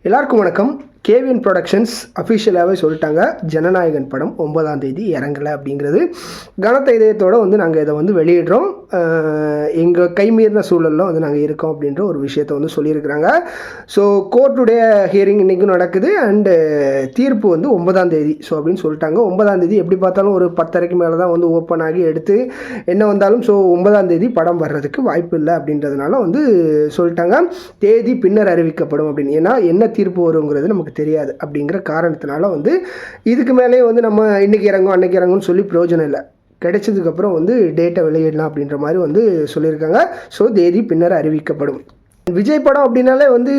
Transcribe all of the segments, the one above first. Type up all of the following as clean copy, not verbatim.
எல்லாருக்கும் வணக்கம். KVN productions அஃபிஷியலாகவே சொல்லிட்டாங்க, ஜனநாயகன் படம் 9ஆம் தேதி இறங்கலை அப்படிங்கிறது. கனத்த இதயத்தோடு வந்து நாங்கள் இதை வந்து வெளியிடுறோம். எங்கள் கைமீறின சூழலில் வந்து நாங்கள் இருக்கோம் அப்படின்ற ஒரு விஷயத்தை வந்து சொல்லியிருக்கிறாங்க. ஸோ கோர்ட்டுடைய ஹியரிங் இன்றைக்கும் நடக்குது அண்டு தீர்ப்பு வந்து 9ஆம் தேதி அப்படின்னு சொல்லிட்டாங்க. 9ஆம் தேதி எப்படி பார்த்தாலும் ஒரு 10:30 மேலே தான் வந்து ஓப்பன் ஆகி எடுத்து என்ன வந்தாலும். ஸோ 9ஆம் தேதி படம் வர்றதுக்கு வாய்ப்பு இல்லை அப்படின்றதுனால வந்து சொல்லிட்டாங்க, தேதி பின்னர் அறிவிக்கப்படும் அப்படின்னு. ஏன்னா என்ன தீர்ப்பு வருங்கிறது நமக்கு தெரியாது அப்படிங்கிற காரணத்தினால வந்து இதுக்கு மேலே வந்து நம்ம இன்றைக்கி இறங்கும் அன்றைக்கி இறங்கும்னு சொல்லி பிரயோஜனம் இல்லை. கிடைச்சதுக்கப்புறம் வந்து டேட்டை வெளியிடலாம் அப்படின்ற மாதிரி வந்து சொல்லியிருக்காங்க. ஸோ தேதி பின்னர் அறிவிக்கப்படும். விஜய் படம் அப்படின்னாலே வந்து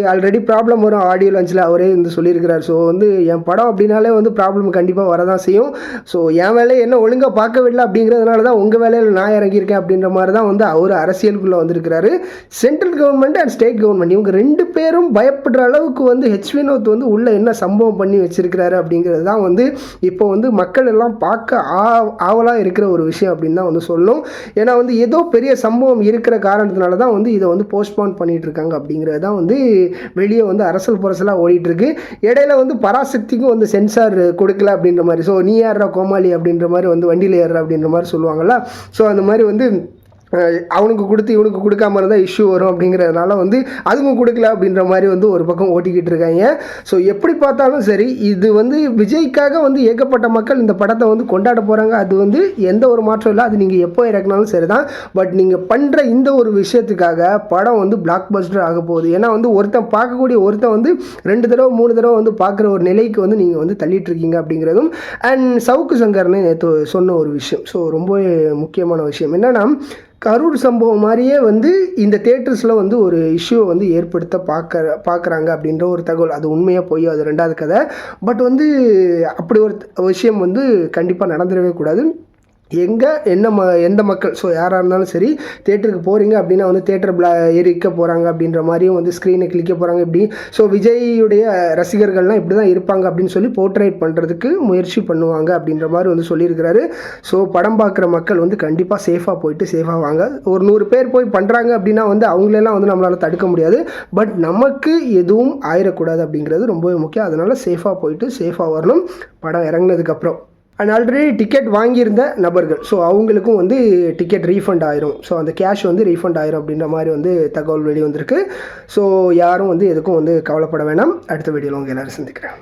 ஆல்ரெடி ப்ராப்ளம் வரும். ஆடியோ லான்ச்சில் அவரே வந்து சொல்லியிருக்கிறார். ஸோ வந்து என் படம் அப்படின்னாலே வந்து ப்ராப்ளம் கண்டிப்பாக வரதான் செய்யும். ஸோ என் வேலையை என்ன ஒழுங்காக பார்க்கவில்லை அப்படிங்கிறதுனால தான் உங்கள் வேலையில் நான் இறங்கியிருக்கேன் அப்படின்ற மாதிரி தான் வந்து அவர் அரசியலுக்குள்ளே வந்திருக்கிறாரு. Central government and state government இவங்க 2 பேரும் பயப்படுற அளவுக்கு வந்து ஹெச் வினோத் வந்து உள்ளே என்ன சம்பவம் பண்ணி வச்சிருக்கிறாரு அப்படிங்கிறது தான் வந்து இப்போ வந்து மக்கள் எல்லாம் பார்க்க ஆவலாக இருக்கிற ஒரு விஷயம் அப்படின்னு தான் வந்து சொல்லணும். ஏன்னா வந்து ஏதோ பெரிய சம்பவம் இருக்கிற காரணத்தினால தான் வந்து இதை வந்து போஸ்ட்போன் பண்ணிட்டு இருக்காங்க அப்படிங்கிறது தான் வந்து வெளியே வந்து அரசல் புரசலாக ஓடிட்டு இருக்கு. இடையில வந்து பராசக்திக்கும் வந்து சென்சார் கொடுக்கல அப்படின்ற மாதிரி. ஸோ நீ யாரா கோமாளி அப்படின்ற மாதிரி வந்து வண்டியில் ஏறுற அப்படின்ற மாதிரி சொல்லுவாங்கள்ல. ஸோ அந்த மாதிரி வந்து அவனுக்கு கொடுத்து இவனுக்கு கொடுக்காம இருந்தால் இஷ்யூ வரும் அப்படிங்கிறதுனால வந்து அதுவும் கொடுக்கல அப்படின்ற மாதிரி வந்து ஒரு பக்கம் ஓட்டிக்கிட்டு இருக்காங்க. ஸோ எப்படி பார்த்தாலும் சரி, இது வந்து விஜய்க்காக வந்து ஏகப்பட்ட மக்கள் இந்த படத்தை வந்து கொண்டாட போகிறாங்க. அது வந்து எந்த ஒரு மாற்றம் இல்லை. அது நீங்கள் எப்போ இறக்குனாலும் சரி தான். பட் நீங்கள் பண்ணுற இந்த ஒரு விஷயத்துக்காக படம் வந்து பிளாக் பஸ்டர் ஆக போகுது. ஏன்னா வந்து ஒருத்தன் பார்க்கக்கூடிய ஒருத்தன் வந்து 2 தடவை 3 தடவை வந்து பார்க்குற ஒரு நிலைக்கு வந்து நீங்கள் வந்து தள்ளிட்டு இருக்கீங்க அப்படிங்கிறதும் அண்ட் சவுக்கு சங்கர்னு நேற்று சொன்ன ஒரு விஷயம். ஸோ ரொம்ப முக்கியமான விஷயம் என்னென்னா, கரூர் சம்பவம் மாதிரியே வந்து இந்த தியேட்டர்ஸில் வந்து ஒரு இஷ்யூவை வந்து ஏற்படுத்த பார்க்குறாங்க அப்படின்ற ஒரு தகவல். அது உண்மையாக போய் அது 2வது கதை. பட் வந்து அப்படி ஒரு விஷயம் வந்து கண்டிப்பாக நடந்துடவே கூடாது. எந்த மக்கள் ஸோ யாராக இருந்தாலும் சரி தேட்டருக்கு போகிறீங்க அப்படின்னா வந்து தேட்டர் எரிக்க போகிறாங்க அப்படின்ற மாதிரியும் வந்து ஸ்க்ரீனை கிளிக்க போகிறாங்க இப்படி. ஸோ விஜய்யுடைய ரசிகர்கள்லாம் இப்படி தான் இருப்பாங்க அப்படின்னு சொல்லி போர்ட்ரேட் பண்ணுறதுக்கு முயற்சி பண்ணுவாங்க அப்படின்ற மாதிரி வந்து சொல்லியிருக்கிறாரு. ஸோ படம் பார்க்குற மக்கள் வந்து கண்டிப்பாக சேஃபாக போயிட்டு சேஃபாக வாங்க. ஒரு 100 பேர் போய் பண்ணுறாங்க அப்படின்னா வந்து அவங்களெல்லாம் வந்து நம்மளால் தடுக்க முடியாது. பட் நமக்கு எதுவும் ஆயிடக்கூடாது அப்படிங்கிறது ரொம்பவே முக்கியம். அதனால் சேஃபாக போயிட்டு சேஃபாக வரணும் படம் இறங்கினதுக்கப்புறம். அண்ட் ஆல்ரெடி டிக்கெட் வாங்கியிருந்த நபர்கள், ஸோ அவங்களுக்கும் வந்து டிக்கெட் ரீஃபண்ட் ஆயிரும். ஸோ அந்த கேஷ் வந்து ரீஃபண்ட் ஆயிரும் அப்படின்ற மாதிரி வந்து தகவல் வெளி வந்திருக்கு. ஸோ யாரும் வந்து எதுக்கும் வந்து கவலைப்பட வேணாம். அடுத்த வீடியோவில் உங்கள் எல்லோரும் சந்திக்கிறேன்.